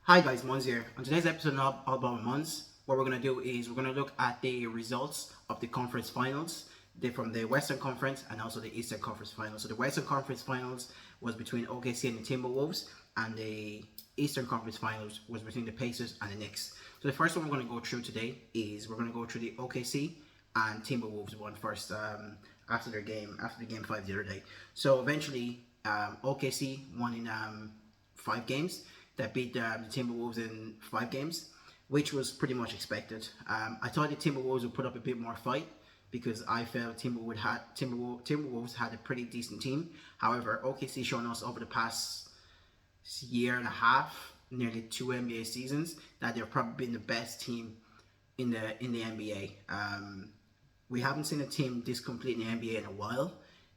Hi guys, Mons here. On today's episode of All About Mons, what we're going to do is we're going to look at the results of the conference finals from the Western Conference and also the Eastern Conference finals. So the Western Conference finals was between OKC and the Timberwolves, and the Eastern Conference finals was between the Pacers and the Knicks. So the first one we're going to go through today is we're going to go through the OKC and Timberwolves one first after the game 5 the other day. So eventually OKC won in 5 games. That beat the Timberwolves in 5 games, which was pretty much expected. I thought the Timberwolves would put up a bit more fight because I felt Timberwolves had a pretty decent team. However, OKC shown us over the past year and a half, nearly 2 NBA seasons, that they've probably been the best team in the NBA. We haven't seen a team this complete in the NBA in a while.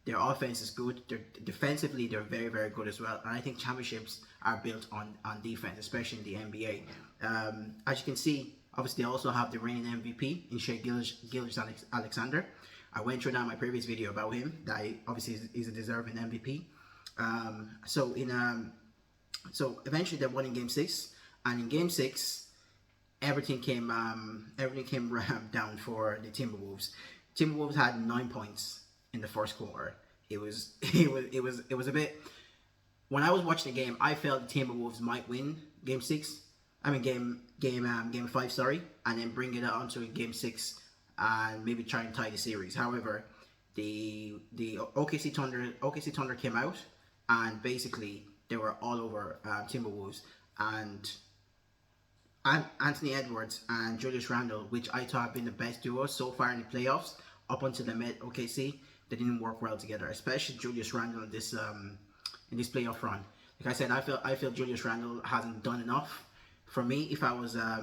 Their offense is good. Defensively, they're very, very good as well. And I think championships are built on defense, especially in the NBA. As you can see, obviously, they also have the reigning MVP in Shai Gilgeous-Alexander. I went through that in my previous video about him. That obviously is a deserving MVP. So eventually, they won in Game 6, and in Game 6, everything came down for the Timberwolves. Timberwolves had 9 points in the first quarter. It was a bit. When I was watching the game, I felt the Timberwolves might win game 5, sorry, and then bring it on to game 6 and maybe try and tie the series. However, the OKC Thunder came out and basically they were all over Timberwolves, and Anthony Edwards and Julius Randle, which I thought have been the best duo so far in the playoffs up until they met OKC. They didn't work well together, especially Julius Randle in this playoff run. Like I said, I feel Julius Randle hasn't done enough. For me, if I was a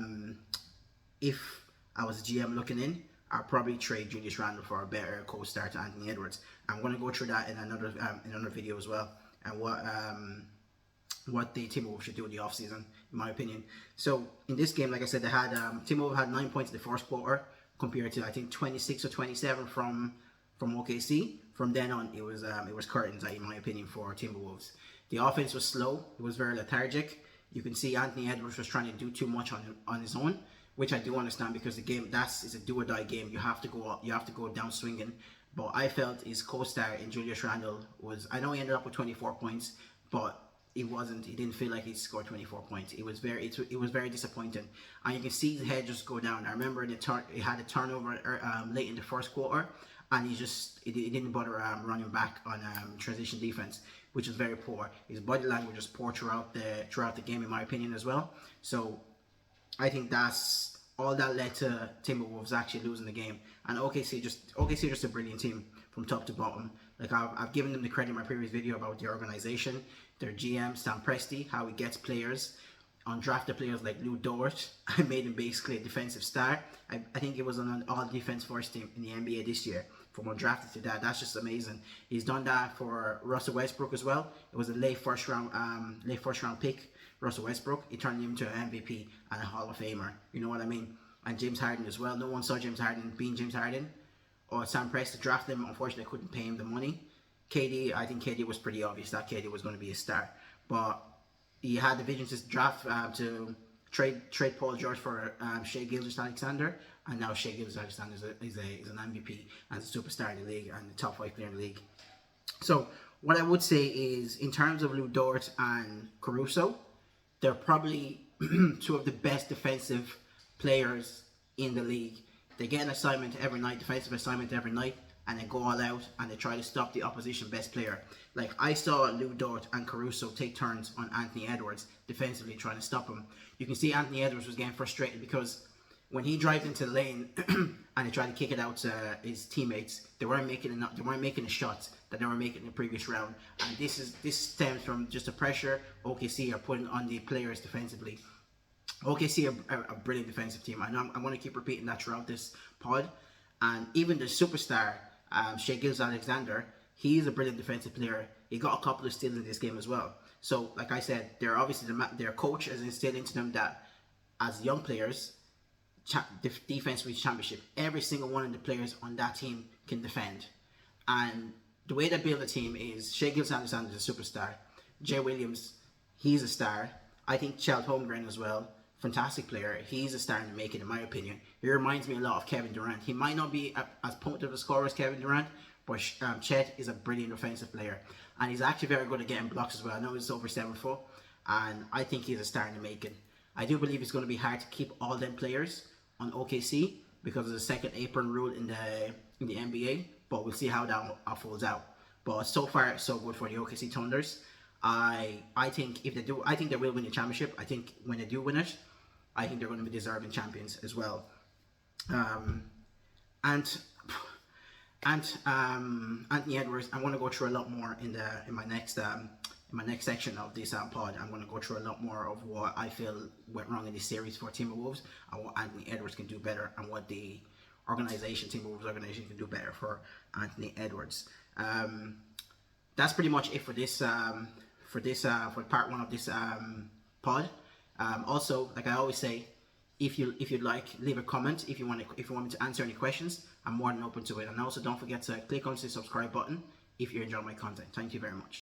GM looking in, I'd probably trade Julius Randle for a better co-star to Anthony Edwards. I'm going to go through that in another video as well, and what the Timberwolves should do in the offseason, in my opinion. So in this game, like I said, they had Timberwolves had 9 points in the first quarter compared to I think 26 or 27 from OKC. From then on, it was curtains, in my opinion, for Timberwolves. The offense was slow. It was very lethargic. You can see Anthony Edwards was trying to do too much on his own, which I do understand because the game is a do or die game. You have to go down swinging. But I felt his co-star in Julius Randle was. I know he ended up with 24 points, but it wasn't. He didn't feel like he scored 24 points. It was very disappointing, and you can see his head just go down. I remember he had a turnover late in the first quarter, and he didn't bother running back on transition defense, which was very poor. His body language was poor throughout the game, in my opinion, as well. So I think that's all that led to Timberwolves actually losing the game. And OKC just a brilliant team from top to bottom. Like I've given them the credit in my previous video about the organization, their GM Sam Presti, how he gets players, undrafted players like Lou Dort. I made him basically a defensive star. I think it was on an all-defense first team in the NBA this year, from undrafted to that. That's just amazing. He's done that for Russell Westbrook as well. It was a late first round pick. Russell Westbrook. He turned him into an MVP and a Hall of Famer. You know what I mean? And James Harden as well. No one saw James Harden being James Harden. Or Sam Presti drafted him. Unfortunately, couldn't pay him the money. KD, I think KD was pretty obvious that KD was going to be a star. But he had the vision to draft to trade Paul George for Shai Gilgeous-Alexander, and now Shai Gilgeous-Alexander is an MVP and a superstar in the league and the top 5 player in the league. So what I would say is, in terms of Lou Dort and Caruso, they're probably two of the best defensive players in the league. They get an assignment every night, defensive assignment every night, and they go all out and they try to stop the opposition best player. Like I saw Lou Dort and Caruso take turns on Anthony Edwards defensively trying to stop him. You can see Anthony Edwards was getting frustrated because when he drives into the lane and they try to kick it out to his teammates, they weren't making the shots that they were making in the previous round. And this stems from just the pressure OKC are putting on the players defensively. OKC are a brilliant defensive team. I know I'm going to keep repeating that throughout this pod. And even the superstar, Shai Gilgeous-Alexander, he's a brilliant defensive player. He got a couple of steals in this game as well. So, like I said, they're obviously their coach has instilled into them that as young players, defense wins championship. Every single one of the players on that team can defend. And the way they build a team is Shai Gilgeous-Alexander is a superstar. Jay Williams, he's a star. I think Chad Holmgren as well, fantastic player. He's a starting to make it, in my opinion. He reminds me a lot of Kevin Durant. He might not be as potent of a scorer as Kevin Durant, but Chet is a brilliant offensive player. And he's actually very good at getting blocks as well. I know he's over 7'4", and I think he's a starting to make it. I do believe it's going to be hard to keep all them players on OKC because of the second apron rule in the NBA, but we'll see how that unfolds out. But so far, so good for the OKC Thunders. I think if they do, I think they will win the championship. I think when they do win it, I think they're going to be deserving champions as well. And Anthony Edwards, I want to go through a lot more in my next section of this pod. I'm going to go through a lot more of what I feel went wrong in this series for Timberwolves and what Anthony Edwards can do better, and what the Timberwolves organization can do better for Anthony Edwards. That's pretty much it for this for part one of this pod. Also, like I always say, if you'd like, leave a comment. If you want me to answer any questions, I'm more than open to it. And also, don't forget to click on the subscribe button if you enjoy my content. Thank you very much.